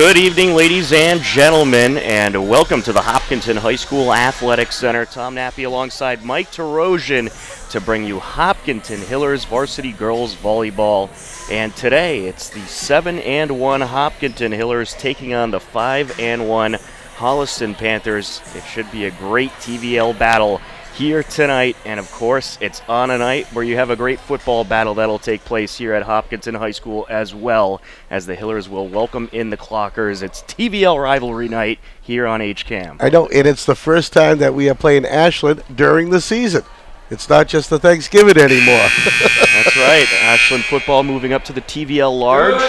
Good evening, ladies and gentlemen, and welcome to the Hopkinton High School Athletic Center. Tom Nappy alongside Mike Tarosian to bring you Hopkinton Hillers Varsity Girls Volleyball. And today it's the 7-1 Hopkinton Hillers taking on the 5-1 Holliston Panthers. It should be a great TVL battle here tonight, and of course it's on a night where you have a great football battle that'll take place here at Hopkinton High School, as well as the Hillers will welcome in the Clockers. It's TVL rivalry night here on HCAM. I know, and it's the first time that we are playing Ashland during the season. It's not just the Thanksgiving anymore. That's right, Ashland football moving up to the TVL large.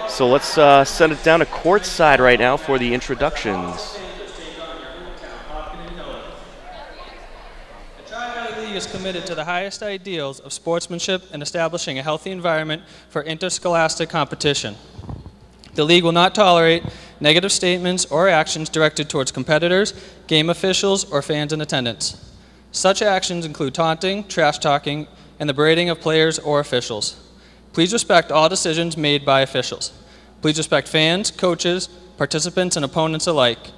So let's send it down to courtside right now for the introductions. Is committed to the highest ideals of sportsmanship and establishing a healthy environment for interscholastic competition. The league will not tolerate negative statements or actions directed towards competitors, game officials, or fans in attendance. Such actions include taunting, trash talking, and the berating of players or officials. Please respect all decisions made by officials. Please respect fans, coaches, participants, and opponents alike.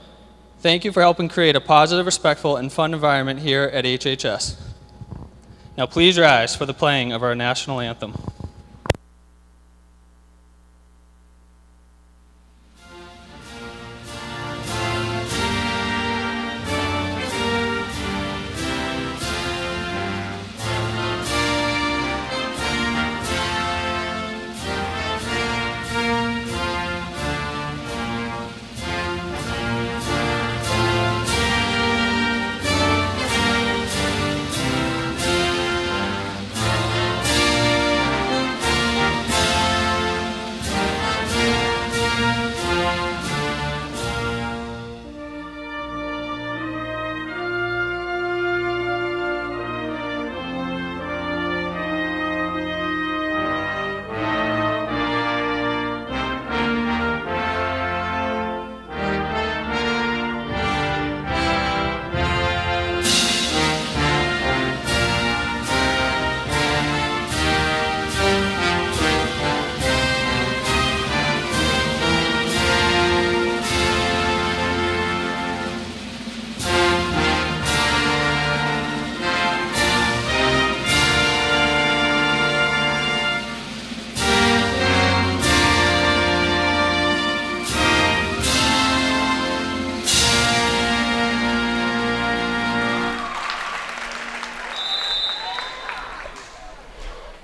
Thank you for helping create a positive, respectful, and fun environment here at HHS. Now please rise for the playing of our national anthem.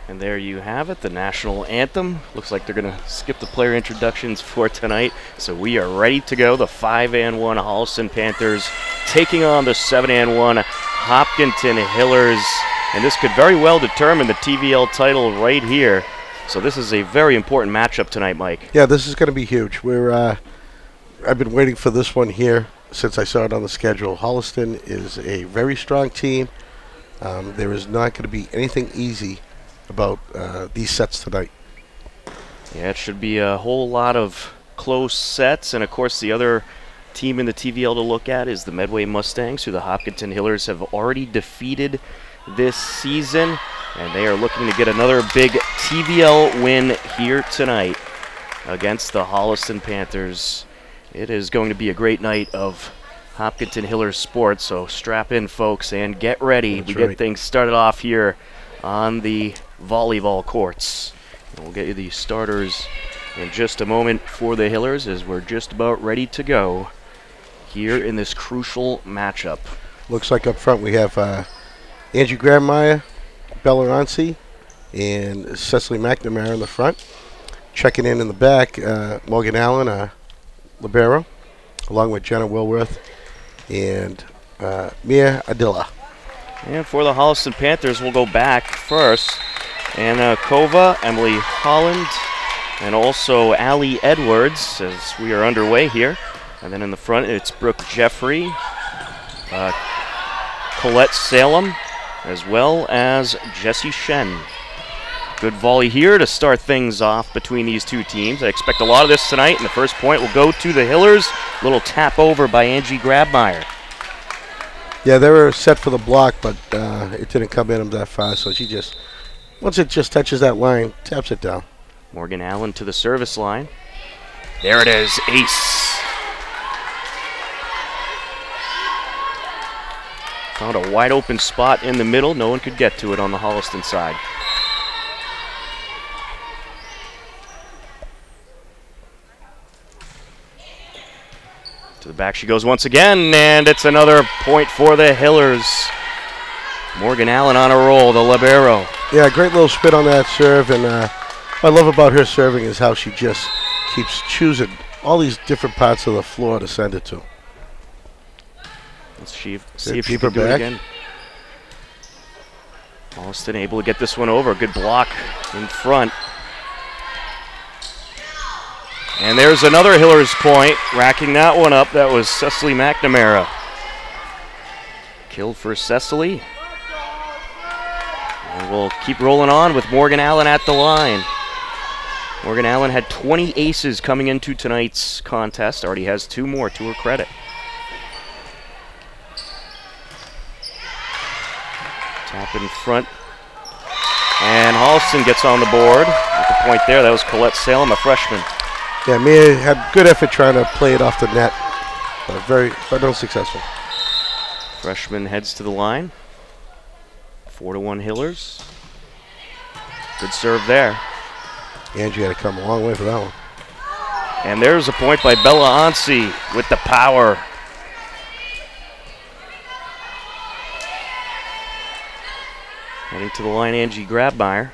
And there you have it, the national anthem. Looks like they're going to skip the player introductions for tonight. So we are ready to go. The 5-1 Holliston Panthers taking on the 7-1 Hopkinton Hillers. And this could very well determine the TVL title right here. So this is a very important matchup tonight, Mike. Yeah, this is going to be huge. I've been waiting for this one here since I saw it on the schedule. Holliston is a very strong team. There is not going to be anything easy about these sets tonight. Yeah, it should be a whole lot of close sets, and of course the other team in the TVL to look at is the Medway Mustangs, who the Hopkinton Hillers have already defeated this season, and they are looking to get another big TVL win here tonight against the Holliston Panthers. It is going to be a great night of Hopkinton Hillers sports, so strap in, folks, and get ready. That's we right. get things started off here on the volleyball courts. And we'll get you the starters in just a moment for the Hillers, as we're just about ready to go here in this crucial matchup. Looks like up front we have Angie Grabmeyer, Bella Ronci, and Cecily McNamara in the front. Checking in the back, Morgan Allen, libero, along with Jenna Wilworth and Mia Adilla. And for the Holliston Panthers, we'll go back first. Anna Kova, Emily Holland, and also Allie Edwards as we are underway here. And then in the front, it's Brooke Jeffrey, Colette Salem, as well as Jessie Shen. Good volley here to start things off between these two teams. I expect a lot of this tonight, and the first point will go to the Hillers. Little tap over by Angie Grabmeyer. Yeah, they were set for the block, but it didn't come in them that far, so she just, once it just touches that line, taps it down. Morgan Allen to the service line. There it is, ace. Found a wide open spot in the middle. No one could get to it on the Holliston side. To the back she goes once again, and it's another point for the Hillers. Morgan Allen on a roll, the libero. Yeah, great little spin on that serve, and what I love about her serving is how she just keeps choosing all these different parts of the floor to send it to. Let's see if she can do it again. Holliston able to get this one over. Good block in front. And there's another Hillers point, racking that one up. That was Cecily McNamara. Killed for Cecily. And we'll keep rolling on with Morgan Allen at the line. Morgan Allen had 20 aces coming into tonight's contest. Already has 2 more to her credit. Tap in front. And Holliston gets on the board with the point there. That was Colette Salem, a freshman. Yeah, Mia had good effort trying to play it off the net. But unsuccessful. Freshman heads to the line. 4-1 Hillers. Good serve there. Angie had to come a long way for that one. And there's a point by Bella Ansi with the power. Heading to the line, Angie Grabmeyer.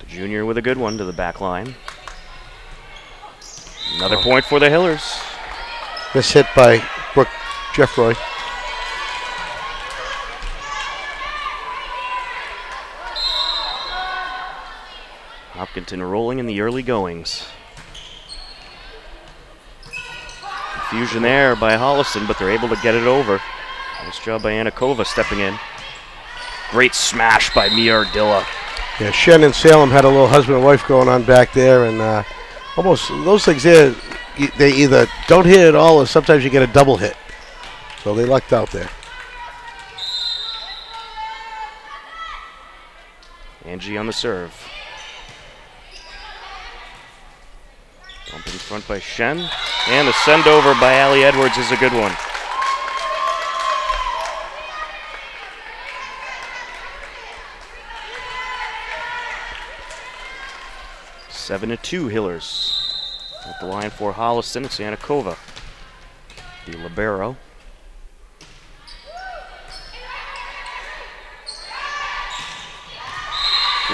The junior with a good one to the back line. Another point for the Hillers. This hit by Brooke Jeffroy. Hopkinton rolling in the early goings. Confusion there by Holliston, but they're able to get it over. Nice job by Anakova stepping in. Great smash by Mia Ardilla. Yeah, Shen and Salem had a little husband and wife going on back there, and almost those things there, they either don't hit at all or sometimes you get a double hit. So they lucked out there. Angie on the serve. Bump in front by Shen. And the send over by Allie Edwards is a good one. Seven to 2 Hillers. At the line for Holliston, it's Anakova, the libero.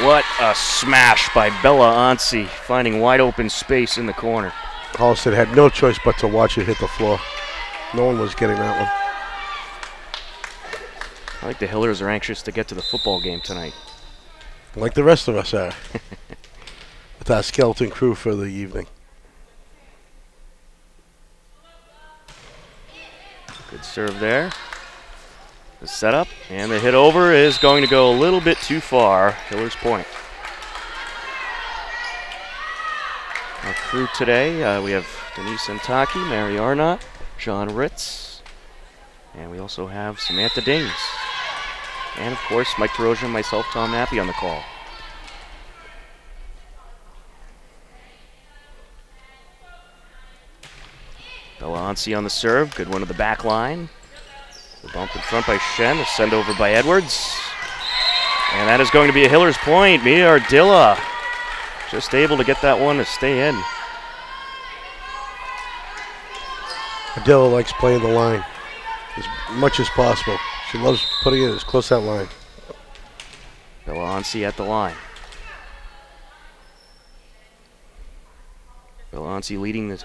What a smash by Bella Ansi, finding wide open space in the corner. Holliston had no choice but to watch it hit the floor. No one was getting that one. I think the Hillers are anxious to get to the football game tonight. Like the rest of us are. With our skeleton crew for the evening. Good serve there. The setup and the hit over is going to go a little bit too far. Hillers point. Our crew today, we have Denise Antaki, Mary Arnott, John Ritz, and we also have Samantha Dings. And of course, Mike Taroja and myself, Tom Nappy, on the call. Bella Ansi on the serve, good one to the back line. The bump in front by Shen, a send over by Edwards. And that is going to be a Hillers point. Mia Ardilla just able to get that one to stay in. Ardilla likes playing the line as much as possible. She loves putting it as close to that line. Bella Ansi at the line. Bella Ansi leading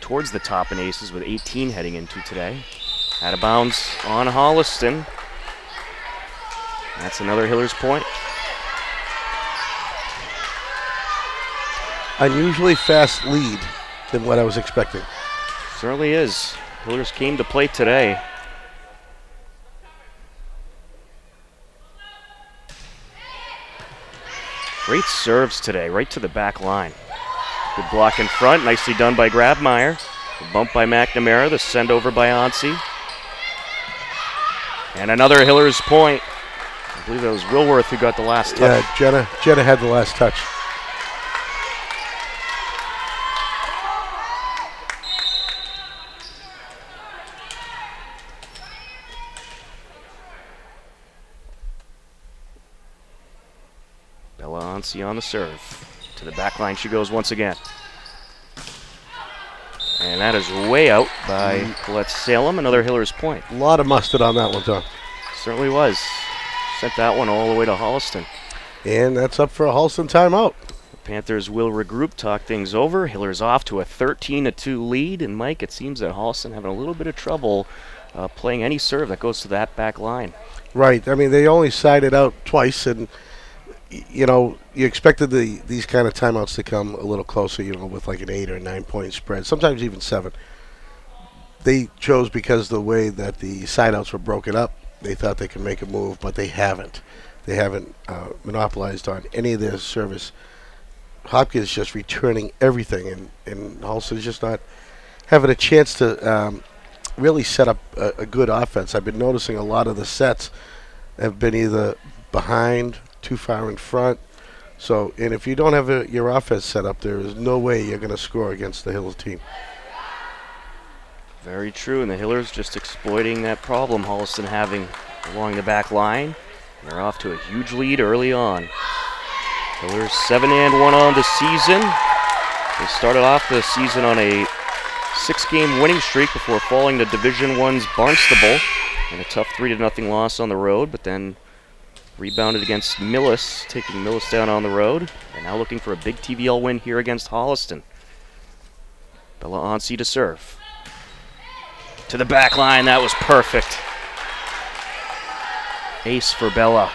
towards the top in aces with 18 heading into today. Out of bounds on Holliston. That's another Hillers point. Unusually fast lead than what I was expecting. Certainly is. Hillers came to play today. Great serves today, right to the back line. Good block in front, nicely done by Grabmeyer. The bump by McNamara, the send over by Ansi. And another Hillers point. I believe that was Wilworth who got the last touch. Yeah, Jenna had the last touch. Bella Onsi on the serve. To the back line she goes once again. And that is way out by Colette Salem. Another Hillers point. A lot of mustard on that one, Tom. Certainly was. Sent that one all the way to Holliston. And that's up for a Holliston timeout. The Panthers will regroup, talk things over. Hillers off to a 13-2 lead. And Mike, it seems that Holliston having a little bit of trouble playing any serve that goes to that back line. Right. I mean, they only sided out twice, and you know, you expected these kind of timeouts to come a little closer, you know, with like an 8 or 9 point spread, sometimes even 7. They chose because the way that the side outs were broken up, they thought they could make a move, but they haven't. They haven't monopolized on any of their service. Hopkins just returning everything, and Holliston's just not having a chance to really set up a good offense. I've been noticing a lot of the sets have been either behind, too far in front. So, and if you don't have your offense set up, there is no way you're going to score against the Hillers team. Very true, and the Hillers just exploiting that problem Holliston having along the back line. And they're off to a huge lead early on. Hillers 7-1 on the season. They started off the season on a 6-game winning streak before falling to Division I's Barnstable and a tough 3-0 loss on the road, but then rebounded against Millis, taking Millis down on the road, and now looking for a big TVL win here against Holliston. Bella Onsi to serve. To the back line, that was perfect. Ace for Bella.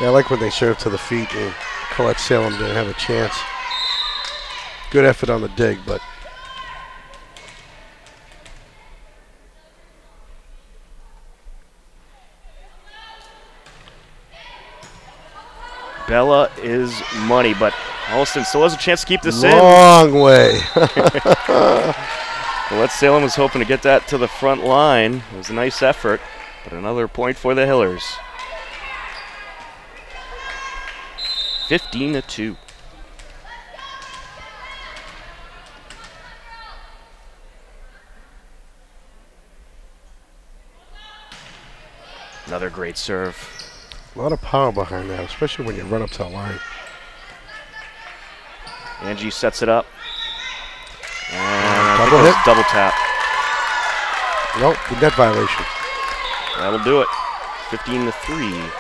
Yeah, I like when they serve to the feet, and Colette Salem didn't have a chance. Good effort on the dig, but Bella is money, but Holliston still has a chance to keep this long way. Colette Salem was hoping to get that to the front line. It was a nice effort, but another point for the Hillers. 15-2. Another great serve. A lot of power behind that, especially when you run up to the line. Angie sets it up. And double hit? Double tap. Nope, the net violation. That'll do it. 15-3.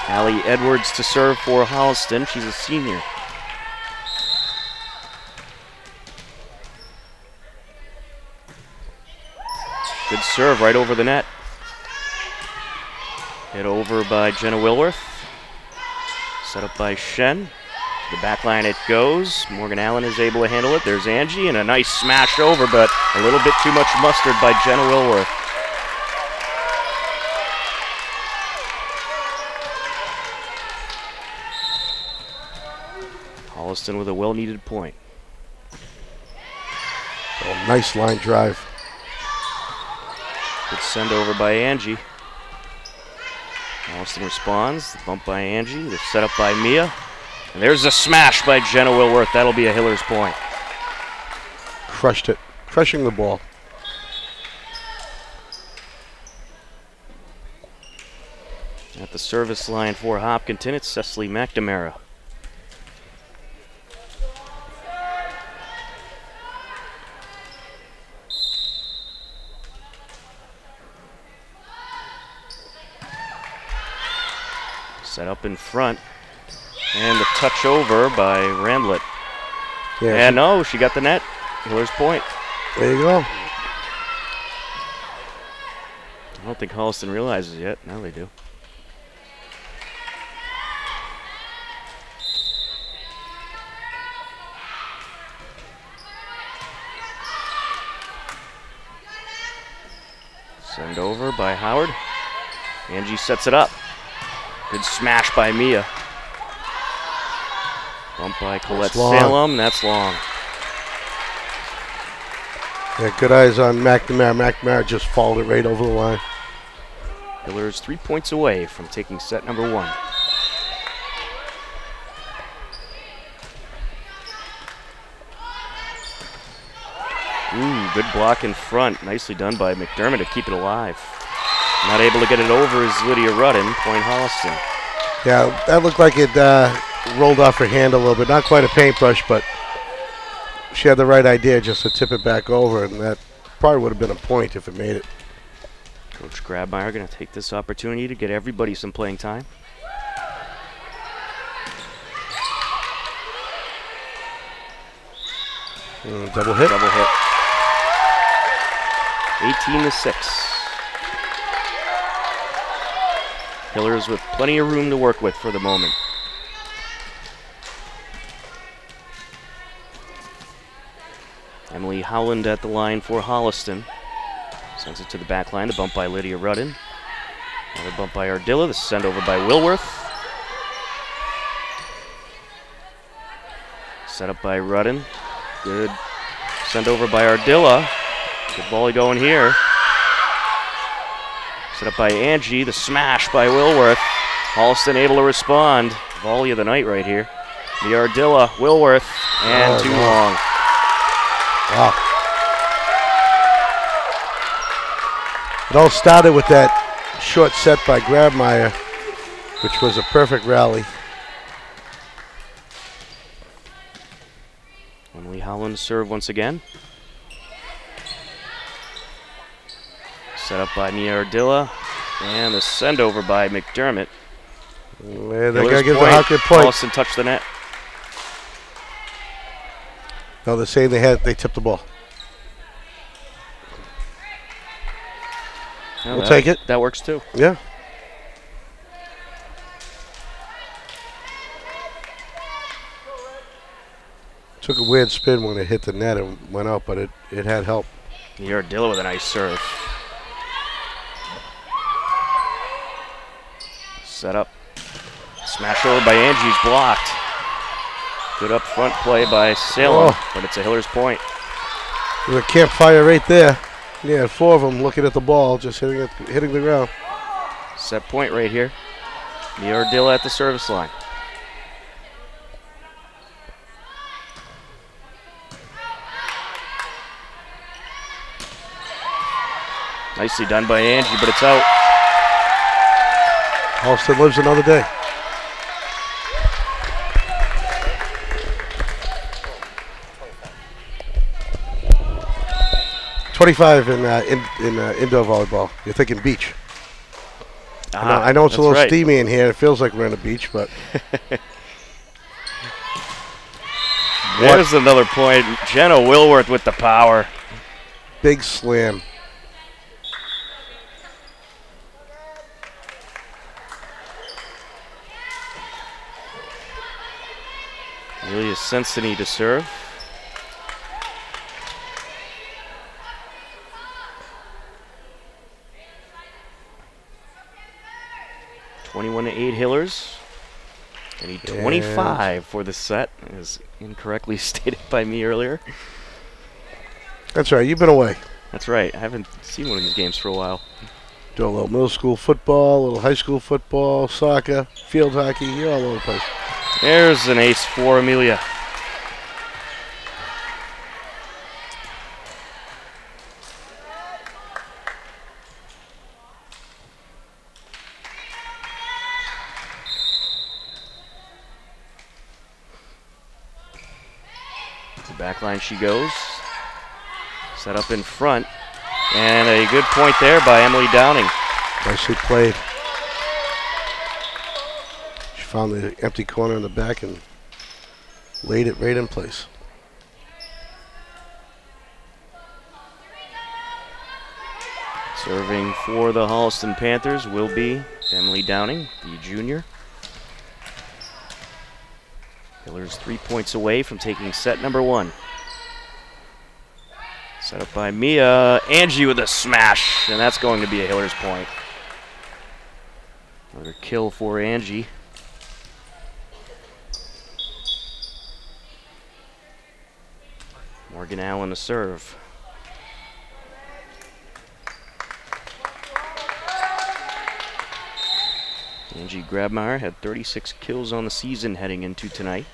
Allie Edwards to serve for Holliston. She's a senior. Good serve right over the net. Hit over by Jenna Wilworth. Set up by Shen. To the back line it goes. Morgan Allen is able to handle it. There's Angie, and a nice smash over, but a little bit too much mustard by Jenna Wilworth. Holliston with a well-needed point. Oh, nice line drive. Good send over by Angie. Holliston responds. The bump by Angie. They're set up by Mia. And there's a smash by Jenna Wilworth. That'll be a Hillers point. Crushed it. Crushing the ball. At the service line for Hopkinton, it's Cecily McNamara. Set up in front. And the touch over by Randlett. Yeah, and no, she got the net. Hillers point. There you go. I don't think Holliston realizes yet. Now they do. Send over by Howard. Angie sets it up. Good smash by Mia. Bump by Colette Salem. That's long. Yeah, good eyes on McNamara. McNamara just followed it right over the line. Hillers 3 points away from taking set number 1. Ooh, good block in front. Nicely done by McDermott to keep it alive. Not able to get it over is Lydia Rudden, point Holliston. Yeah, that looked like it rolled off her hand a little bit. Not quite a paintbrush, but she had the right idea just to tip it back over, and that probably would have been a point if it made it. Coach Grabmeyer going to take this opportunity to get everybody some playing time. Double hit. Double hit. 18-6. Hillers with plenty of room to work with for the moment. Emily Howland at the line for Holliston. Sends it to the back line, the bump by Lydia Rudden. Another bump by Ardilla, the send over by Wilworth. Set up by Rudden. Good send over by Ardilla. Good volley going here. Set up by Angie, the smash by Wilworth. Holliston able to respond. Volley of the night right here. The Ardilla, Wilworth, and too long. Wow. It all started with that short set by Grabmeyer, which was a perfect rally. Emily Howland serve once again. Set up by Mia Ardilla, and the send over by McDermott. Yeah, they gotta give the Hawker point. Holliston touched the net. No, they're saying they tipped the ball. No, we'll take it. That works too. Yeah. Took a weird spin when it hit the net and went out, but it had help. Mia Ardilla with a nice serve. Set up. Smash over by Angie's blocked. Good up front play by Salem, but it's a Hillers point. There's a campfire right there. Yeah, 4 of them looking at the ball, just hitting the ground. Set point right here. Mia Ardilla at the service line. Nicely done by Angie, but it's out. Holliston lives another day. .25 in indoor volleyball. You're thinking beach. I know it's a little steamy in here. It feels like we're on a beach, but there's another point. Jenna Wilworth with the power. Big slam. Amelia Senseney to serve. (21-8) Hillers. They need 25 for the set, as incorrectly stated by me earlier. That's right. You've been away. That's right. I haven't seen one of these games for a while. Do a little middle school football, a little high school football, soccer, field hockey. You're all over the place. There's an ace for Amelia. To the back line she goes. Set up in front. And a good point there by Emily Downing. Nicely played. She found the empty corner in the back and laid it right in place. Serving for the Holliston Panthers will be Emily Downing, the junior. Hillers 3 points away from taking set number 1. Set up by Mia. Angie with a smash, and that's going to be a Hillers point. Another kill for Angie. Morgan Allen to serve. Angie Grabmeyer had 36 kills on the season heading into tonight.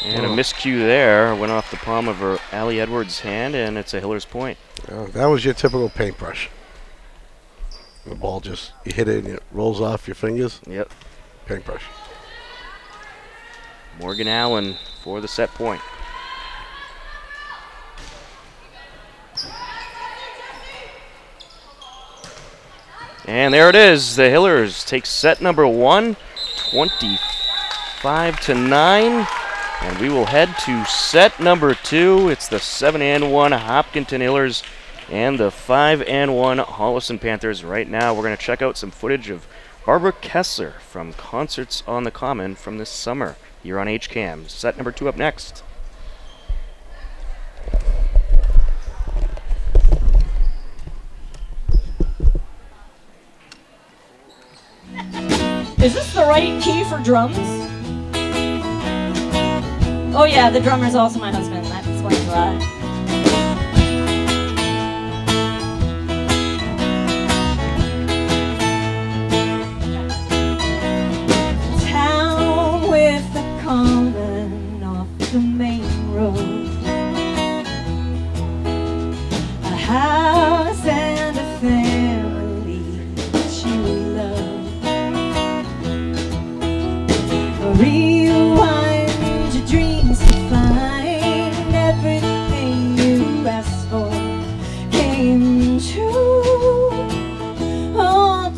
And a miscue there, went off the palm of her Allie Edwards' hand, and it's a Hillers point. That was your typical paintbrush. The ball just, you hit it and it rolls off your fingers. Yep. Paintbrush. Morgan Allen for the set point. And there it is. The Hillers take set number 1, 25-9. And we will head to set number 2. It's the 7-1 Hopkinton Hillers and the 5-1 Holliston Panthers. Right now, we're going to check out some footage of Barbara Kessler from Concerts on the Common from this summer here on HCAM. Set number 2 up next. Is this the right key for drums? Oh yeah, the drummer's also my husband. That explains why. Town with the common off the main road. A house and a family that she would love. A rewind your dreams to find everything you asked for came true. Oh,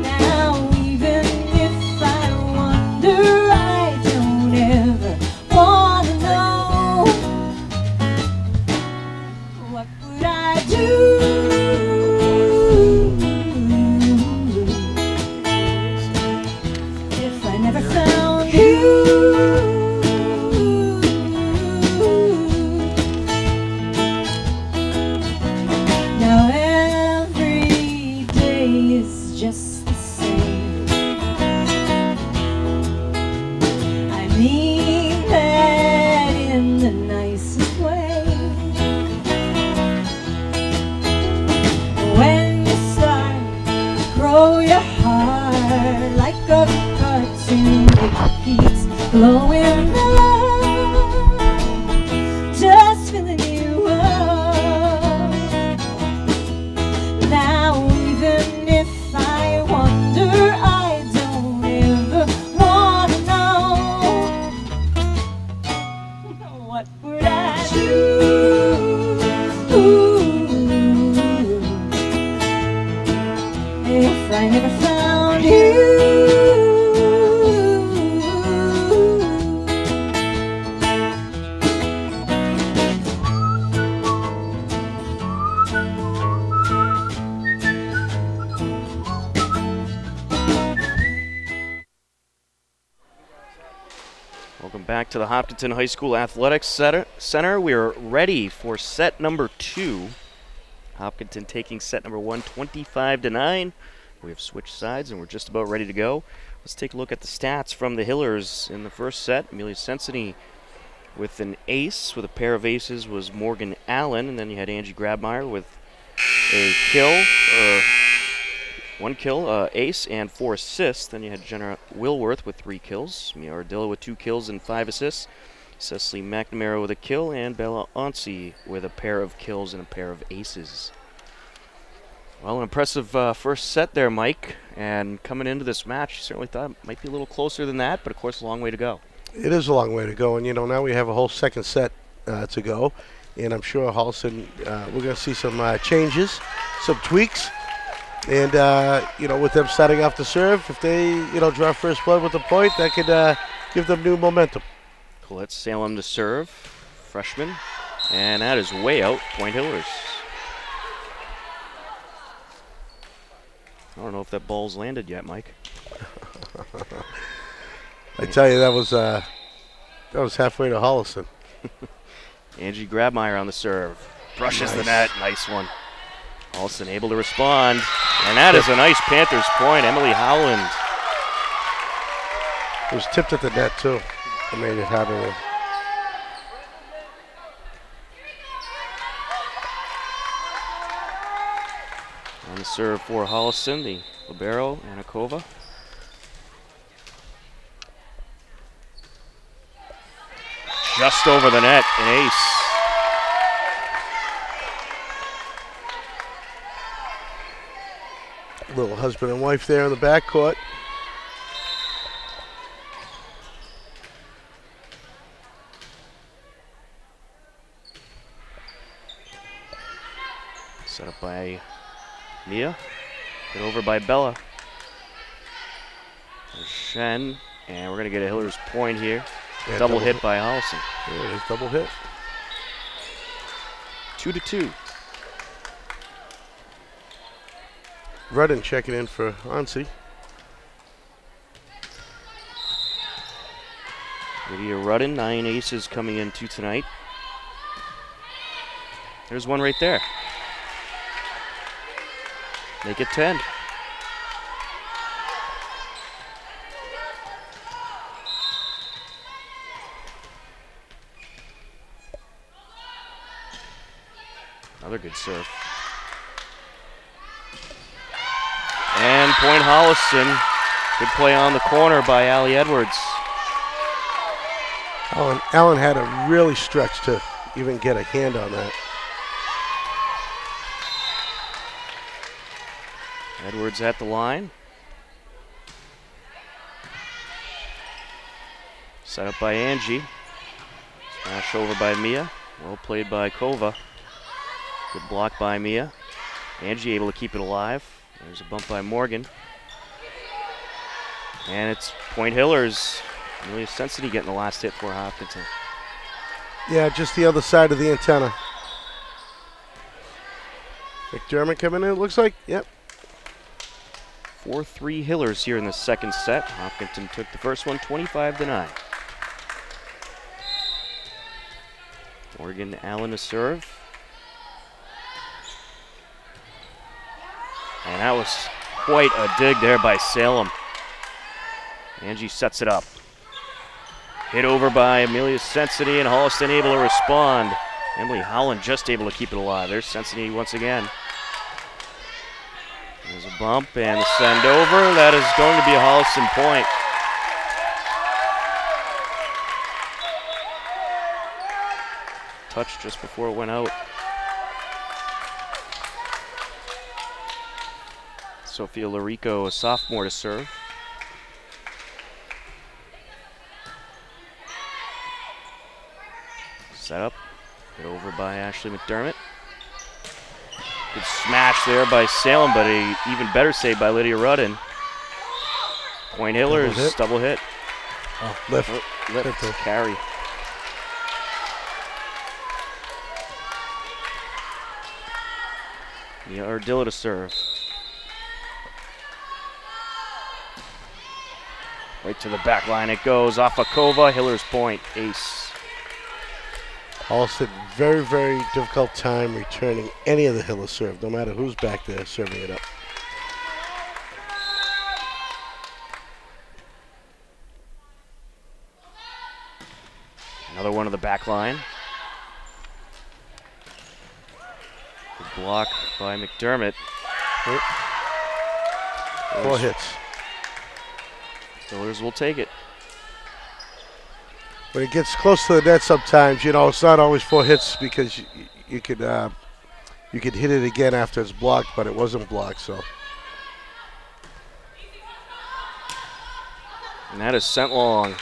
now even if I wonder, I don't ever wanna know what would I do if I never found you. Now every day is just the same. I mean that in the nicest way. When you start to grow your heart like a cartoon, it keeps glowing up, just filling you up. Now even if I wonder, I don't ever wanna know what would I do if I never found you. Welcome back to the Hopkinton High School Athletics Center. We are ready for set number 2. Hopkinton taking set number 1, 25-9. We have switched sides and we're just about ready to go. Let's take a look at the stats from the Hillers in the first set. Amelia Sensini with an ace, with a pair of aces, was Morgan Allen, and then you had Angie Grabmeyer with a kill, or 1 kill, ace, and 4 assists. Then you had Jenna Wilworth with 3 kills, Mia Ardilla with 2 kills and 5 assists, Cecily McNamara with a kill, and Bella Onsi with a pair of kills and a pair of aces. Well, an impressive first set there, Mike, and coming into this match, you certainly thought it might be a little closer than that, but of course a long way to go. It is a long way to go, and you know, now we have a whole second set to go, and I'm sure Holliston, we're going to see some changes, some tweaks, and you know, with them starting off the serve, if they, you know, draw first blood with a point, that could give them new momentum. Colette Salem to serve, freshman, and that is way out, point Hillers. I don't know if that ball's landed yet, Mike. I tell you, that was halfway to Holliston. Angie Grabmeyer on the serve. Brushes the net. Nice one. Holliston able to respond. And that is a nice Panthers point. Emily Howland. It was tipped at the net, too. It made it happen. On the serve for Holliston, the libero, Anakova. Just over the net, an ace. Little husband and wife there in the backcourt. Set up by Mia. Hit over by Bella. There's Shen, and we're going to get a Hillers point here. Yeah, double hit by Holliston. Yeah, there's double hit. 2-2. Rudden checking in for Ansi. Lydia Rudden, 9 aces coming into tonight. There's one right there. Make it 10. Another good serve. And point Holliston. Good play on the corner by Allie Edwards. Allen had to really stretch to even get a hand on that. Edwards at the line. Set up by Angie. Smash over by Mia. Well played by Kova. Good block by Mia. Angie able to keep it alive. There's a bump by Morgan. And it's point Hillers. Amelia Sensity getting the last hit for Hopkinton. Yeah, just the other side of the antenna. McDermott coming in, it looks like. Yep. 4-3 Hillers here in the second set. Hopkinton took the first one 25-9. Morgan Allen to serve. And that was quite a dig there by Salem. Angie sets it up. Hit over by Amelia Sensity, and Holliston able to respond. Emily Holland just able to keep it alive. There's Sensity once again. There's a bump and a send over. That is going to be a Holliston point. Touch just before it went out. Sophia Larico, a sophomore, to serve. Set up. Hit over by Ashley McDermott. Good smash there by Salem, but an even better save by Lydia Rudden. Point Hillers, double hit. Oh, lift. Lift, carry. Mia Ardilla to serve. Right to the back line it goes. Off of Kova, Hillers point, ace. Holliston, very, very difficult time returning any of the Hillers serve, no matter who's back there serving it up. Another one of the back line. Good block by McDermott. Four hits. Hillers will take it. When it gets close to the net sometimes, you know, it's not always four hits because you could hit it again after it's blocked, but it wasn't blocked, so. And that is sent long.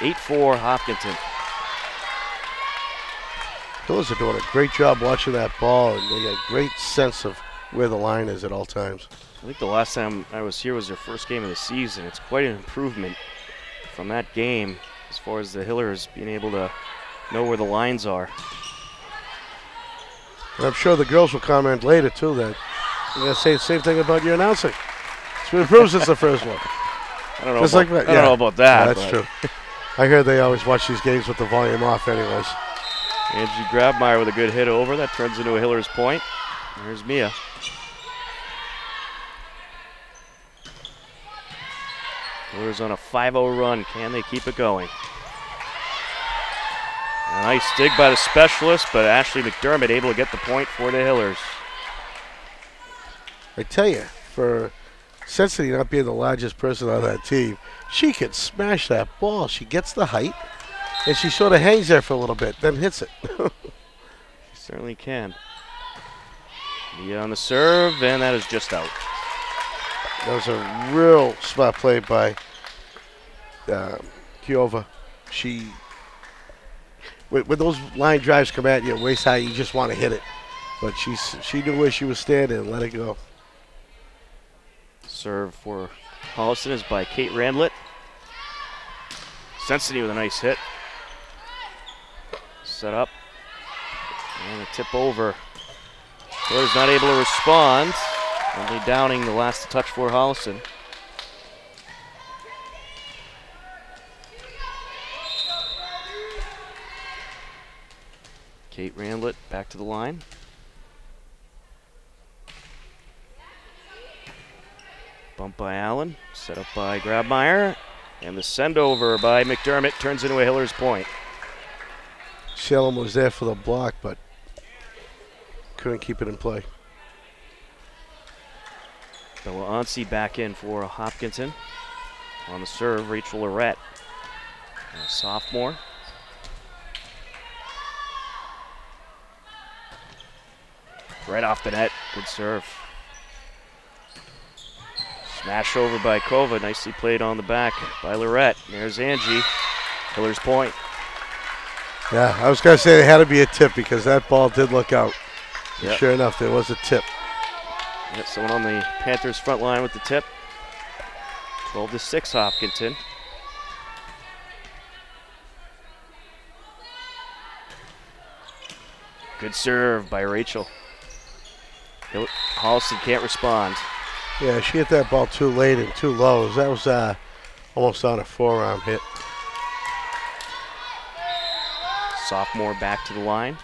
8-4 Hopkinton. Hillers are doing a great job watching that ball, and they got a great sense of where the line is at all times. I think the last time I was here was their first game of the season. It's quite an improvement from that game as far as the Hillers being able to know where the lines are. And I'm sure the girls will comment later, too, that you're going to say the same thing about your announcing. It's been improved since the first one. I don't know, I don't know about that. Yeah, that's true. I heard they always watch these games with the volume off anyways. Angie Grabmeyer with a good hit over. That turns into a Hillers point. There's Mia. Hillers on a 5-0 run. Can they keep it going? A nice dig by the specialist, but Ashley McDermott able to get the point for the Hillers. I tell you, for Sensitive not being the largest person on that team, she can smash that ball. She gets the height, and she sort of hangs there for a little bit, then hits it. Certainly can. Mia on the serve, and that is just out. That was a real smart play by Kiova. She, when those line drives come at you waist high, you just want to hit it. But she knew where she was standing and let it go. Serve for Holliston is by Kate Randlett. Sensitive with a nice hit. Set up. And a tip over. Taylor's not able to respond. Only Downing the last to touch for Holliston. Kate Randlett back to the line. Bump by Allen, set up by Grabmeyer, and the send over by McDermott turns into a Hillers point. Salem was there for the block, but couldn't keep it in play. Bella Onsi back in for Hopkinton. On the serve, Rachel Lorette, a sophomore. Right off the net, good serve. Smash over by Kova, nicely played on the back by Lorette. There's Angie, Hillers point. Yeah, I was going to say there had to be a tip because that ball did look out. Yep. Sure enough, there was a tip. Yep, someone on the Panthers front line with the tip. 12-6 Hopkinton. Good serve by Rachel. Holliston can't respond. Yeah, she hit that ball too late and too low. That was almost on a forearm hit. Sophomore back to the line.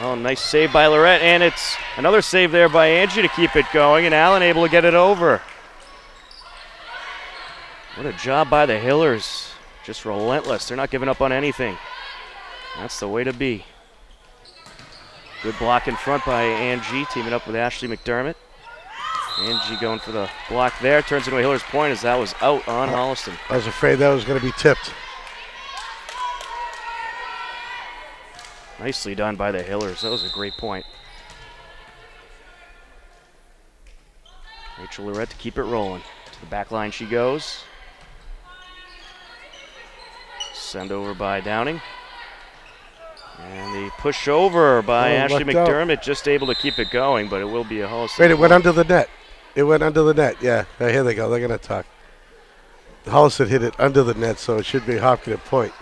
Oh, nice save by Lorette, and it's another save there by Angie to keep it going, and Allen able to get it over. What a job by the Hillers. Just relentless. They're not giving up on anything. That's the way to be. Good block in front by Angie, teaming up with Ashley McDermott. Angie going for the block there. Turns into a Hillers point as that was out on Holliston. I was afraid that was going to be tipped. Nicely done by the Hillers. That was a great point. Rachel Lorette to keep it rolling. To the back line she goes. Send over by Downing. And the push over by Ashley McDermott, just able to keep it going, but it will be a Holliston. Wait, it went under the net. It went under the net, yeah. Here they go. They're going to talk. Holliston hit it under the net, so it should be Hopkins point.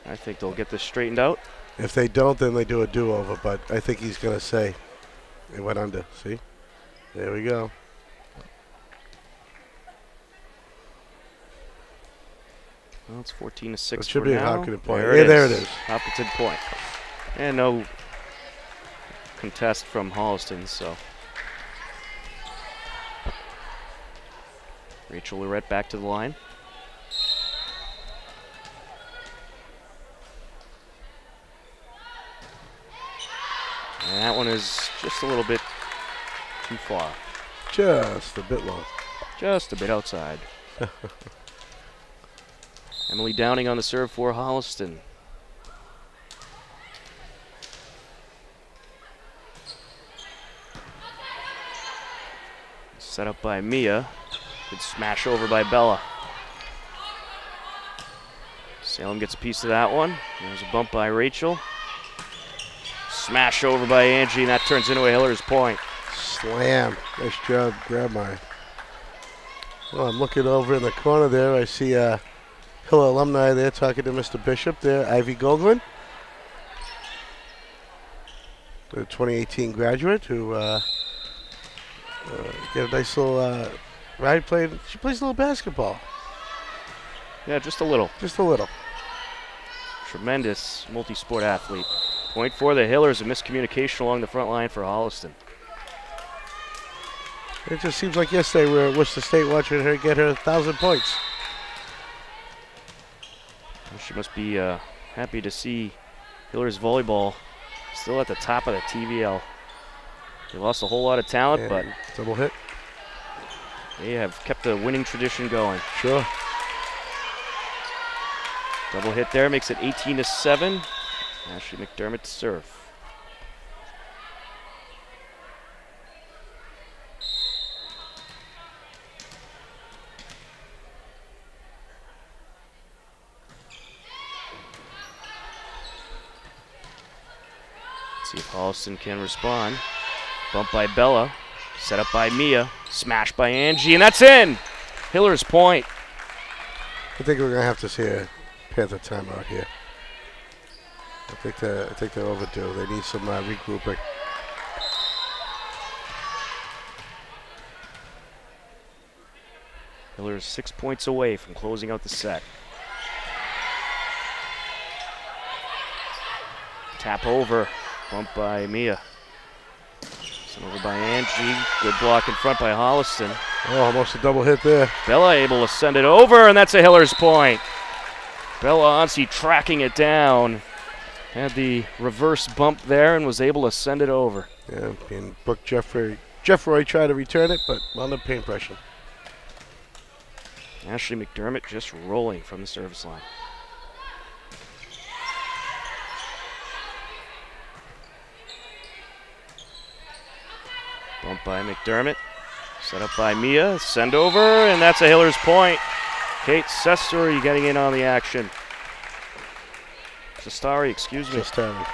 I think they'll get this straightened out. If they don't, then they do a do-over, but I think he's going to say it went under. See? There we go. Well, it's 14-6 It should for be now. a Hopkins point. There Yeah, there it is. Hopkinton point. And no contest from Holliston, so. Rachel Lorette back to the line. And that one is just a little bit too far. Just a bit long. Just a bit outside. Emily Downing on the serve for Holliston. Set up by Mia. Good smash over by Bella. Salem gets a piece of that one. There's a bump by Rachel. Smash over by Angie, and that turns into a Hillers point. Slam. Nice job, Grabmeyer. Well, I'm looking over in the corner there. I see Hill alumni there talking to Mr. Bishop there, Ivy Goldwyn, the 2018 graduate who get a nice little ride playing. She plays a little basketball. Yeah, just a little. Just a little. Tremendous multi-sport athlete. Point for the Hillers, a miscommunication along the front line for Holliston. It just seems like yesterday we were at Worcester State watching her get her 1,000 points. She must be happy to see Hillers volleyball still at the top of the TVL. They lost a whole lot of talent, but double hit. They have kept the winning tradition going. Sure. Double hit there makes it 18-7. Ashley McDermott to serve. See if Holliston can respond. Bump by Bella. Set up by Mia. Smash by Angie, and that's in! Hillers point. I think we're going to have to see a Panther timeout here. I think they're overdue. They need some regrouping. Hillers 6 points away from closing out the set. Tap over. Bump by Mia. Sent over by Angie. Good block in front by Holliston. Oh, almost a double hit there. Bella able to send it over, and that's a Hillers point. Bella Onsi tracking it down. Had the reverse bump there and was able to send it over. Yeah, and Brooke Jeffroy tried to return it, but wound up paint pressure. Ashley McDermott just rolling from the service line. Bump by McDermott. Set up by Mia. Send over, and that's a Hillers point. Kate Sestari getting in on the action. Sestari, excuse me. Sestari.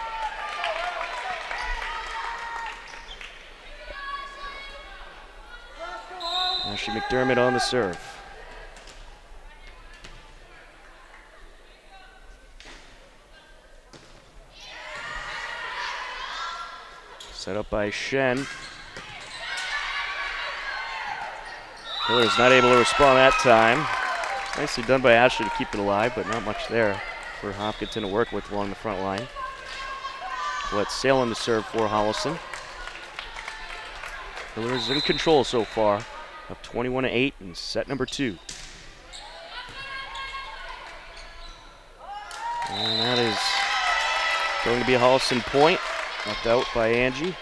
Ashley McDermott on the serve. Set up by Shen. Hillers not able to respond that time. Nicely done by Ashley to keep it alive, but not much there for Hopkinton to work with along the front line. Let Salem to serve for Holliston. Hillers in control so far, up 21-8 in set number 2. And that is going to be a Holliston point, left out by Angie.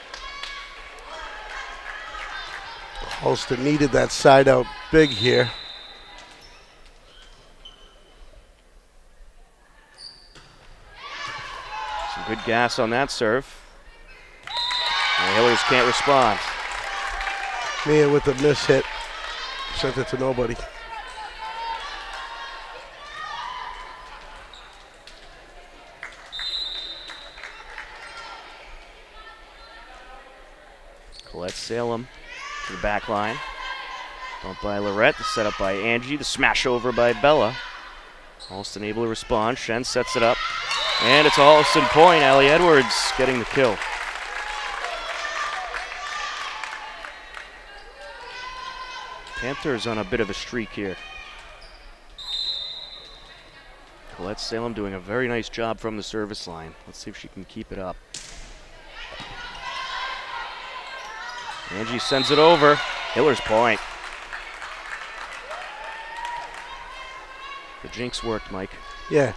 Holliston needed that side out big here. Some good gas on that serve. And the Hillers can't respond. Mia with the miss hit. Sent it to nobody. Colette Salem to the back line. Bump by Lorette, the setup by Angie, the smash over by Bella. Holliston able to respond. Shen sets it up. And it's a Holliston point. Allie Edwards getting the kill. Panthers on a bit of a streak here. Colette Salem doing a very nice job from the service line. Let's see if she can keep it up. Angie sends it over. Hillers point. The jinx worked, Mike. Yeah.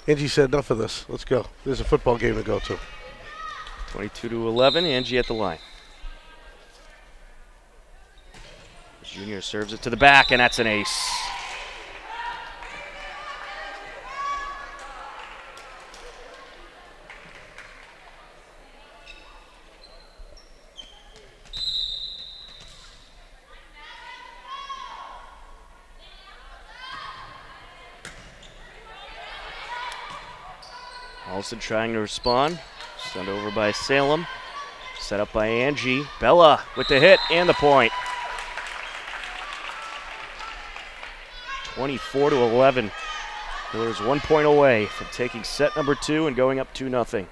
Angie said, enough of this. Let's go. There's a football game to go to. 22-11, Angie at the line. Junior serves it to the back, and that's an ace. Holliston trying to respond. Sent over by Salem. Set up by Angie. Bella with the hit and the point. 24-11. Hillers 1 point away from taking set number 2 and going up 2-0.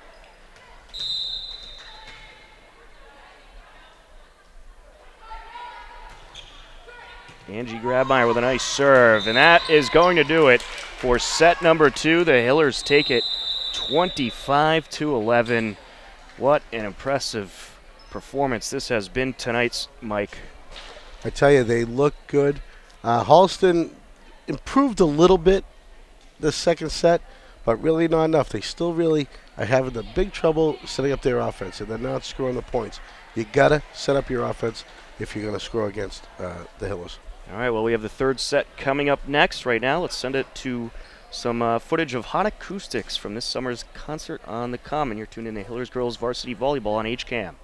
Angie Grabmeyer with a nice serve, and that is going to do it for set number 2. The Hillers take it 25-11. What an impressive performance this has been tonight's, Mike. I tell you, they look good. Holliston improved a little bit the second set, but really not enough. They still really are having the big trouble setting up their offense, and they're not scoring the points. You got to set up your offense if you're going to score against the Hillers. All right, well, we have the third set coming up next. Right now, let's send it to some footage of hot acoustics from this summer's concert on the Common. You're tuned in to Hillers Girls Varsity Volleyball on HCAM.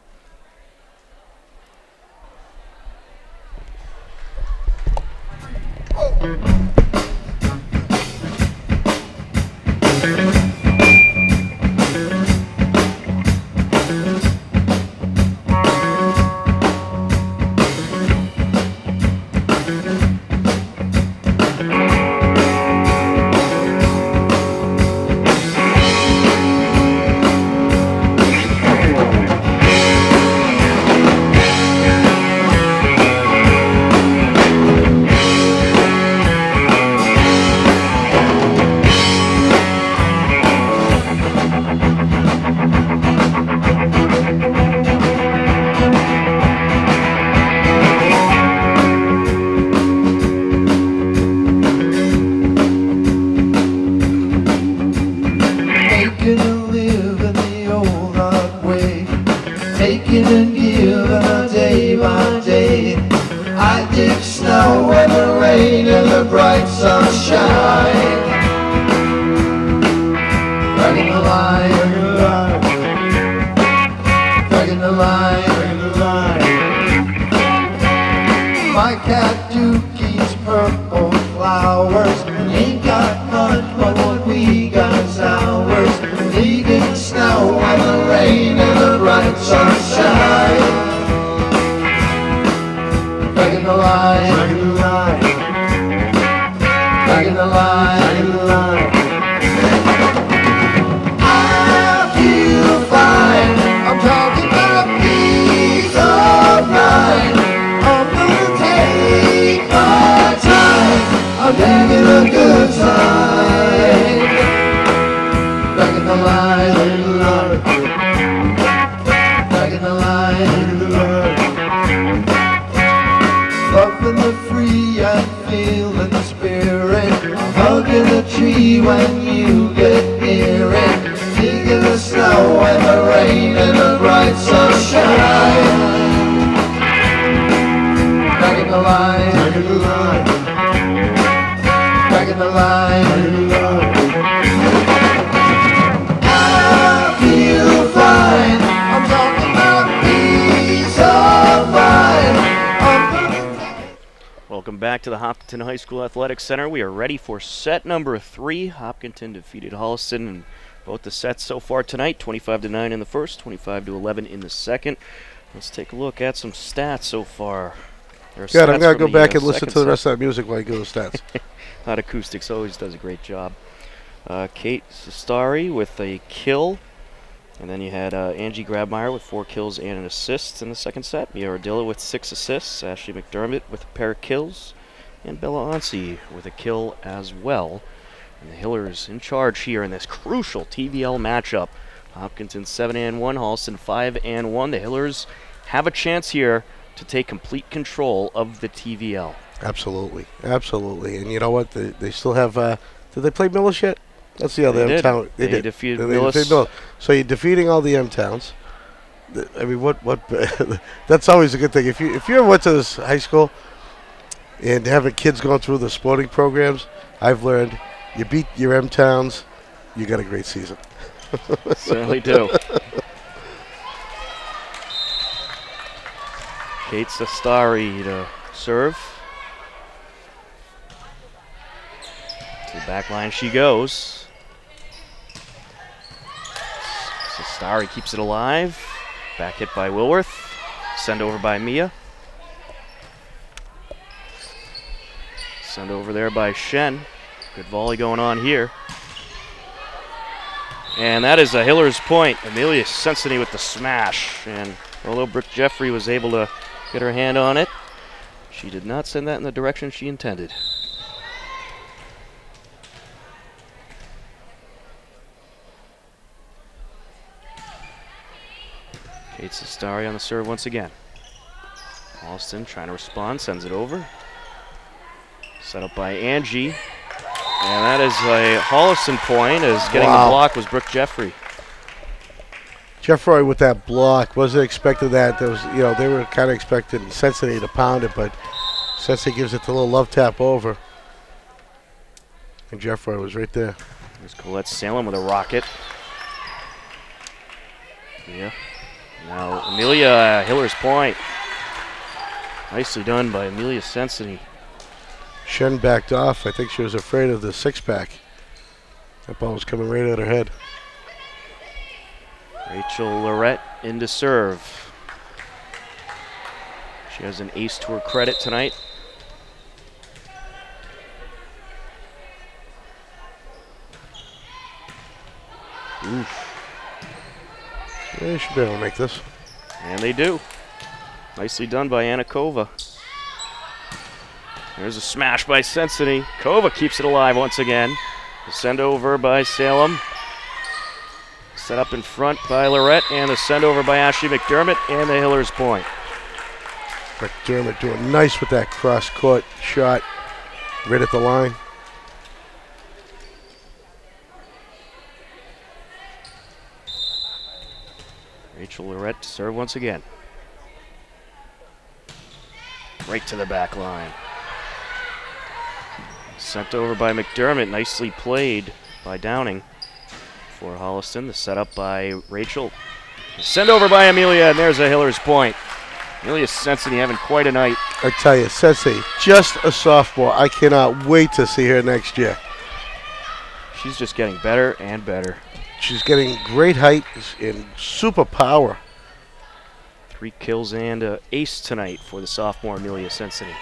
Welcome back to the Hopkinton High School Athletics Center. We are ready for set number 3. Hopkinton defeated Holliston in both the sets so far tonight, 25-9 in the first, 25-11 in the second. Let's take a look at some stats so far. Yeah, I'm going to go back and listen to the rest of that music while you go to stats. Hot Acoustics always does a great job. Kate Sestari with a kill. And then you had Angie Grabmeyer with 4 kills and an assist in the second set. Mia Ardilla with 6 assists. Ashley McDermott with a pair of kills. And Bella Onsi with a kill as well. And the Hillers in charge here in this crucial TVL matchup. Hopkinton 7-1, Holliston 5-1. The Hillers have a chance here to take complete control of the TVL. Absolutely, absolutely. And you know what? They still have. Did they play Millis yet? That's the other M town. They did. defeated They Millis. defeated Millis. So you're defeating all the M towns. I mean, what? That's always a good thing. If you ever went to this high school and having kids going through the sporting programs, I've learned you beat your M towns, you got a great season. Certainly do. Kate Sestari to serve. To the back line she goes. Sestari keeps it alive. Back hit by Wilworth. Send over by Mia. Send over there by Shen. Good volley going on here. And that is a Hillers point. Amelia Sensini with the smash. And although Brooke Jeffrey was able to get her hand on it, she did not send that in the direction she intended. Kate Sestari on the serve once again. Holliston trying to respond, sends it over. Set up by Angie. And that is a Holliston point, as getting the block was Brooke Jeffrey. Jeffrey with that block, wasn't expecting that. There was, they were kind of expecting Sensei to pound it, but Sensei gives it the little love tap over. And Jeffrey was right there. There's Colette Salem with a rocket. Yeah. Now Amelia Hiller's point. Nicely done by Amelia Sensini. Shen backed off. I think she was afraid of the six-pack. That ball was coming right at her head. Rachel Lorette in to serve. She has an ace to her credit tonight. Oof. Yeah, they should be able to make this. And they do. Nicely done by Anna Kova. There's a smash by Sensini. Kova keeps it alive once again. The send over by Salem. Set up in front by Lorette, and the send over by Ashley McDermott, and the Hiller's point. McDermott doing nice with that cross-court shot right at the line. Rachel Lorette to serve once again. Right to the back line. Sent over by McDermott, nicely played by Downing for Holliston. The setup by Rachel. Send over by Amelia, and there's a Hiller's point. Amelia Sensini having quite a night. I tell you, Sensei, just a sophomore. I cannot wait to see her next year. She's just getting better and better. She's getting great height and super power. 3 kills and an ace tonight for the sophomore Amelia Sensini.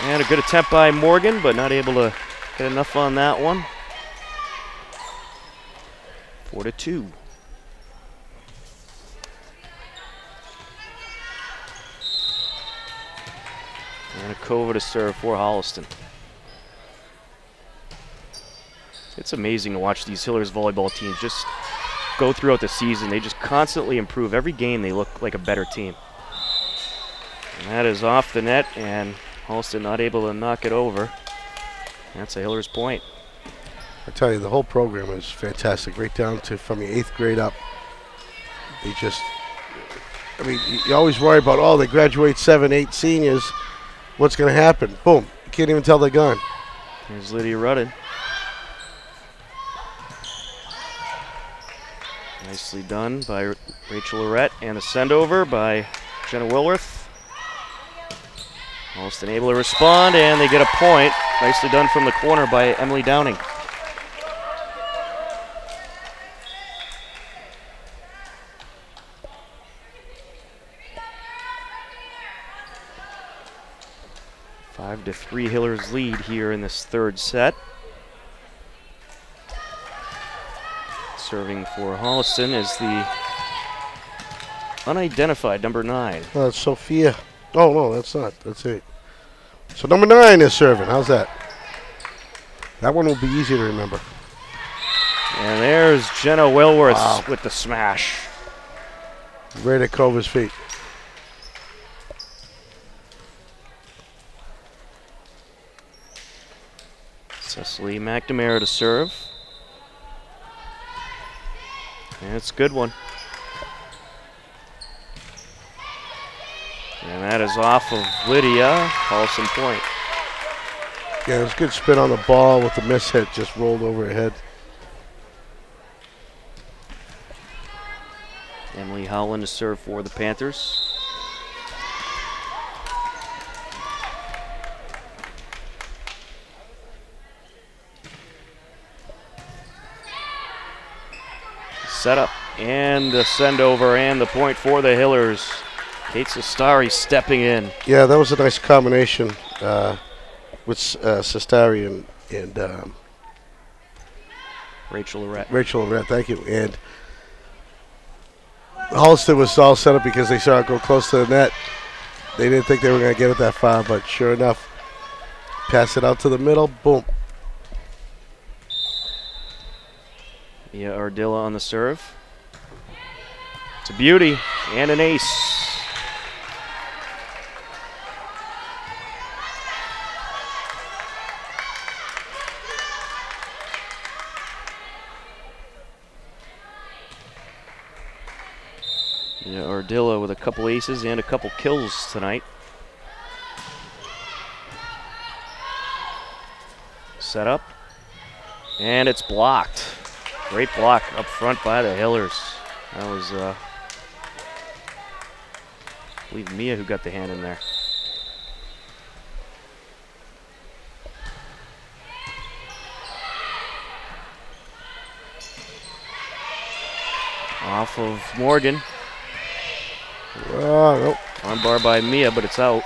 And a good attempt by Morgan, but not able to get enough on that one. 4-2. And a Kova to serve for Holliston. It's amazing to watch these Hillers volleyball teams just go throughout the season. They just constantly improve. Every game they look like a better team. And that is off the net, and Holliston not able to knock it over. That's a Hiller's point. I tell you, the whole program is fantastic, right down to from your 8th grade up. They just, I mean, you always worry about, oh, they graduate 7, 8 seniors. What's going to happen? Boom. You can't even tell they're gone. Here's Lydia Rudden. Nicely done by Rachel Lorette, and a send over by Jenna Wilworth. Holliston able to respond, and they get a point. Nicely done from the corner by Emily Downing. Five to 3 Hillers lead here in this third set. Serving for Holliston is the unidentified number 9. That's Sophia. Oh, no, that's not. That's 8. So number 9 is serving. How's that? That one will be easy to remember. And there's Jenna Wilworth with the smash. Right at Kova's feet. Cecily McNamara to serve. And it's a good one. And that is off of Lydia. Holliston point. Yeah, it was a good spin on the ball with the miss hit, just rolled over her head. Emily Howland to serve for the Panthers. Setup and the send over and the point for the Hillers. Kate Sestari stepping in. Yeah, that was a nice combination with Sestari and Rachel Lorette. Rachel Lorette, thank you. And Holliston was all set up because they saw it go close to the net. They didn't think they were going to get it that far, but sure enough, pass it out to the middle, boom. Mia Ardilla on the serve. It's a beauty and an ace. Cordilla with a couple aces and a couple kills tonight. Set up, and it's blocked. Great block up front by the Hillers. That was, I believe, Mia who got the hand in there. Off of Morgan. Oh, nope. Armbar by Mia, but it's out.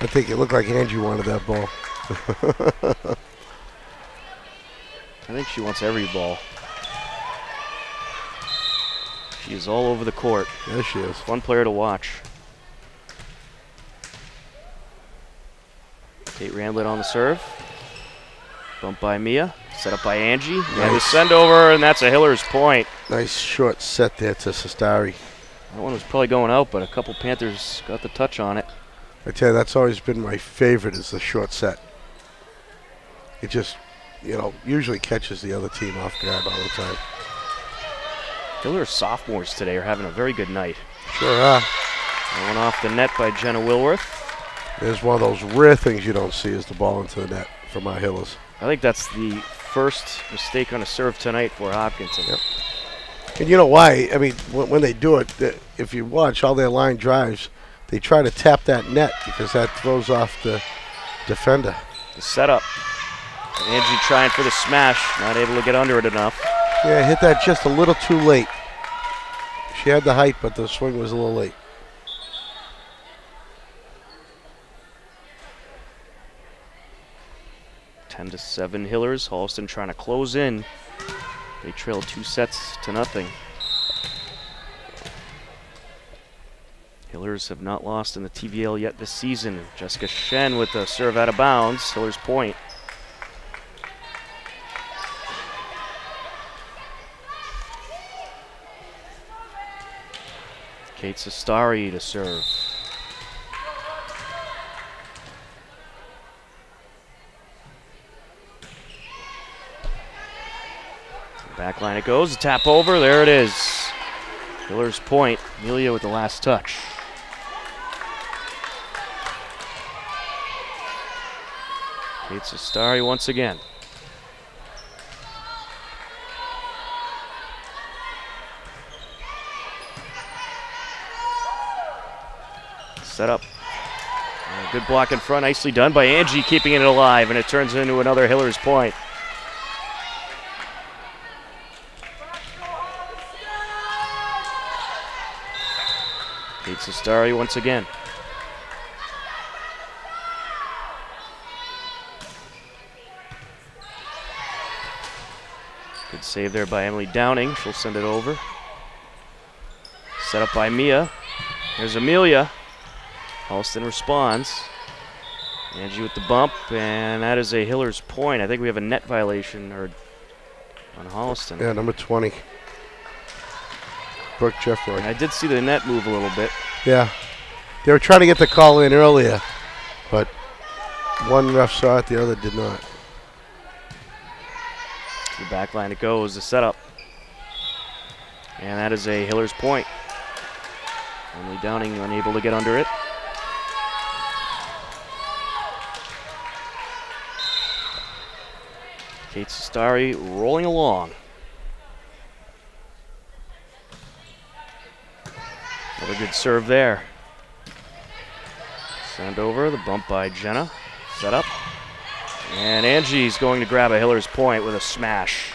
I think it looked like Angie wanted that ball. I think she wants every ball. She is all over the court. Yes, she is. Fun player to watch. Kate Ramblett on the serve. Bump by Mia. Set up by Angie. Nice. And the send over, and that's a Hillers point. Nice short set there to Sestari. That one was probably going out, but a couple Panthers got the touch on it. I tell you, that's always been my favorite, is the short set. It just, you know, usually catches the other team off guard all the time. Hillers sophomores today are having a very good night. Sure are. That one off the net by Jenna Wilworth. There's one of those rare things you don't see, is the ball into the net from our Hillers. I think that's the first mistake on a serve tonight for Hopkinton. Yep. And you know why? I mean, when they do it, if you watch all their line drives, they try to tap that net because that throws off the defender. The setup. Angie trying for the smash, not able to get under it enough. Yeah, hit that just a little too late. She had the height, but the swing was a little late. Ten to 7 Hillers. Holliston trying to close in. They trail 2-0. Hillers have not lost in the TVL yet this season. Jessica Shen with the serve out of bounds. Hillers point. Kate Sestari to serve. Back line it goes, tap over, there it is. Hillers point, Amelia with the last touch. Kate Sestari once again. Set up. And a good block in front, nicely done by Angie, keeping it alive, and it turns into another Hillers point. Kate Sestari once again. Good save there by Emily Downing. She'll send it over. Set up by Mia. Here's Amelia. Holliston responds. Angie with the bump, and that is a Hillers point. I think we have a net violation on Holliston. Yeah, number 20. Brooke Jeffroy. And I did see the net move a little bit. Yeah. They were trying to get the call in earlier, but one ref saw it, the other did not. The back line it goes, the setup. And that is a Hillers point. Emily Downing unable to get under it. Kate Sestari rolling along. Another good serve there. Send over, the bump by Jenna. Set up. And Angie's going to grab a Hillers point with a smash.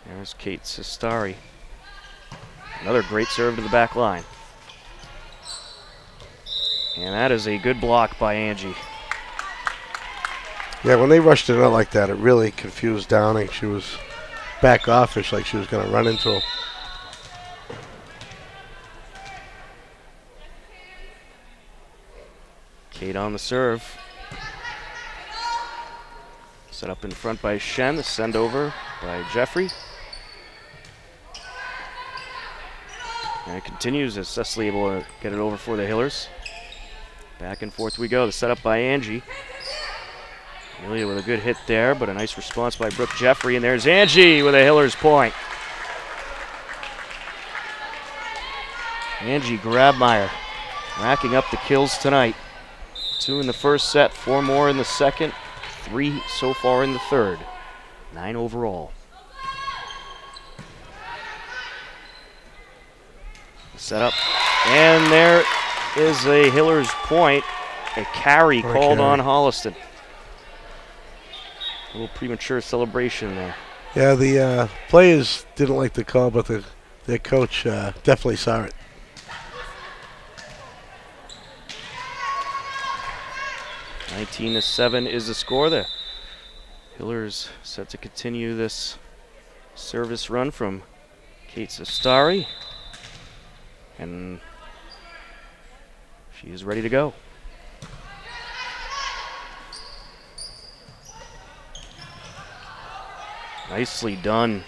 There's Kate Sestari. Another great serve to the back line. And that is a good block by Angie. Yeah, when they rushed it out like that, it really confused Downing. She was back offish, like she was going to run into him. Kate on the serve. Set up in front by Shen. The send over by Jeffrey. And it continues as Cecily able to get it over for the Hillers. Back and forth we go. The setup by Angie. Amelia with a good hit there, but a nice response by Brooke Jeffrey. And there's Angie with a Hillers point. Angie Grabmeyer racking up the kills tonight. 2 in the first set, 4 more in the second, 3 so far in the third. 9 overall. Setup, and there is a Hillers point. A carry called on Holliston. A little premature celebration there. Yeah, the players didn't like the call, but their coach definitely saw it. (19-7) is the score. The Hillers set to continue this service run from Kate Sestari. And she is ready to go. Nicely done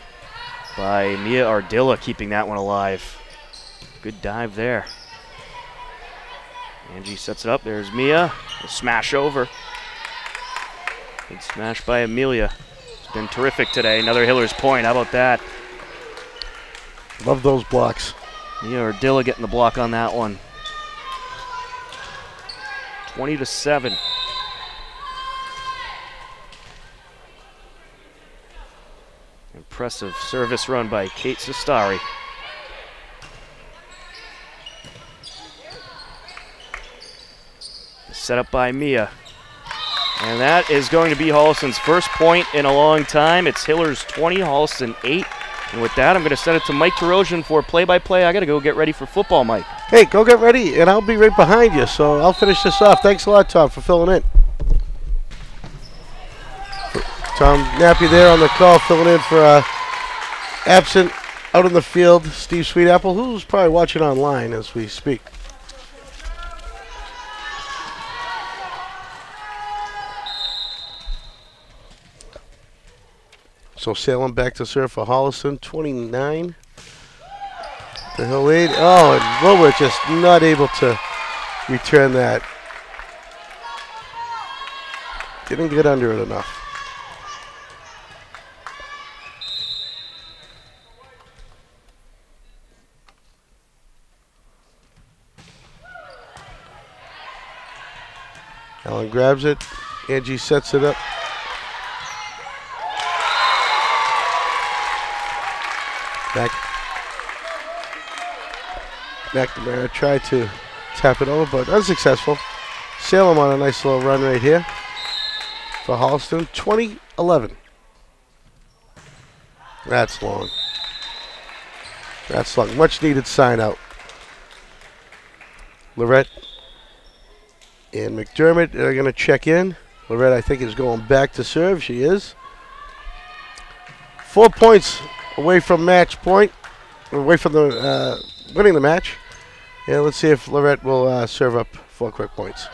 by Mia Ardilla, keeping that one alive. Good dive there. Angie sets it up. There's Mia. A smash over. Good smash by Amelia. It's been terrific today. Another Hillers point. How about that? Love those blocks. Mia Ardilla getting the block on that one. 20-7. Impressive service run by Kate Sestari. Set up by Mia. And that is going to be Holliston's first point in a long time. It's Hillers 20, Holliston 8. And with that, I'm going to send it to Mike Tarosian for play-by-play. I got to go get ready for football, Mike. Hey, go get ready, and I'll be right behind you. So I'll finish this off. Thanks a lot, Tom, for filling in. Tom Nappy there on the call, filling in for absent out in the field, Steve Sweetapple, who's probably watching online as we speak. So sailing back to serve for Holliston, 29. The Hill lead. Oh, and Wilbur just not able to return that. Didn't get under it enough. Allen grabs it. Angie sets it up. McNamara tried to tap it over, but unsuccessful. Salem on a nice little run right here for Holliston. 20-11. That's long. That's long. Much needed sign out. Lorette and McDermott are going to check in. Lorette, I think, is going back to serve. She is. 4 points away from match point, away from the winning the match. Yeah, let's see if Lorette will serve up 4 quick points.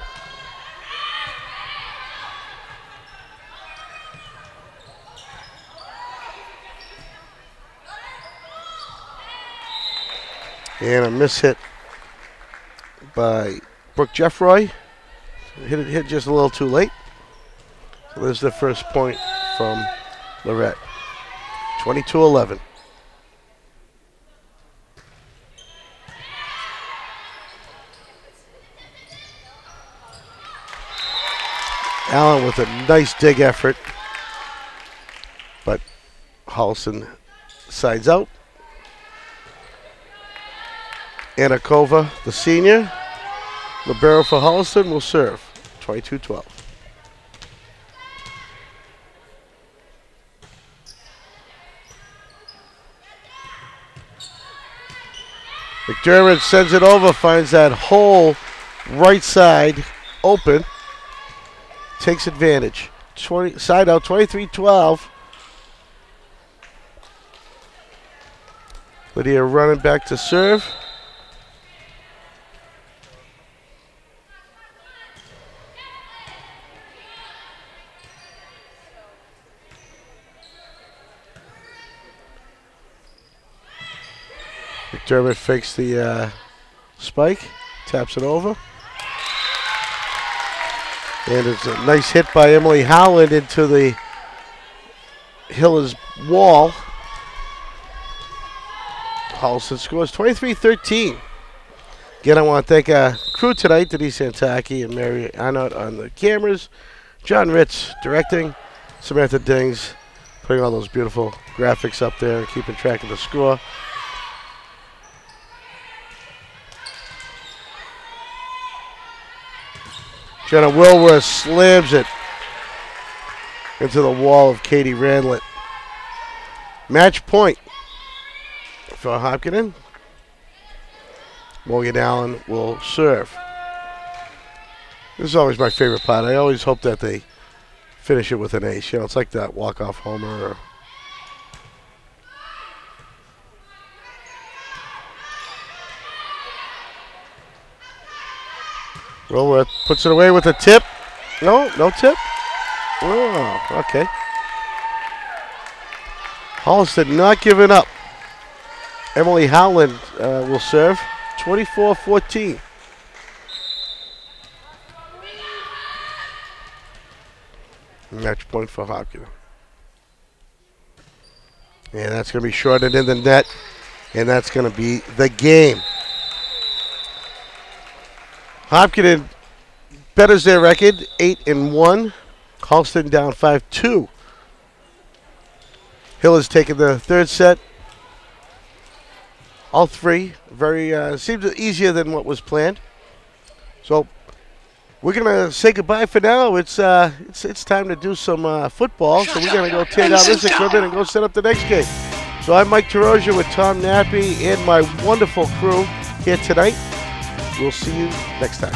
And a miss hit by Brooke Jeffroy. Hit just a little too late. So there's the first point from Lorette. 22-11. Allen with a nice dig effort, but Holliston sides out. Anakova, the senior, libero for Holliston, will serve. 22-12. McDermott sends it over, finds that whole right side open. Takes advantage. Side out, 23-12. Lydia running back to serve. McDermott fakes the spike, taps it over. And it's a nice hit by Emily Howland into the Hillers wall. Holliston scores 23-13. Again, I want to thank our crew tonight, Denise Santaki and Mary Arnott on the cameras, John Ritz directing, Samantha Dings putting all those beautiful graphics up there and keeping track of the score. Jenna Wilworth slams it into the wall of Katie Randlett. Match point for Hopkinton. Morgan Allen will serve. This is always my favorite part. I always hope that they finish it with an ace. You know, it's like that walk-off homer. Wilworth puts it away with a tip. No tip. Oh, okay. Holliston not giving up. Emily Howland will serve. 24-14. Match point for Hopkins. And that's going to be shorted in the net. And that's going to be the game. Hopkins betters their record, 8-1. Holliston down 5-2. Hill has taken the third set. All three seems easier than what was planned. So we're gonna say goodbye for now. It's time to do some football. So we're gonna go tear down this equipment and go set up the next game. So I'm Mike Taroja with Tom Nappy and my wonderful crew here tonight. We'll see you next time.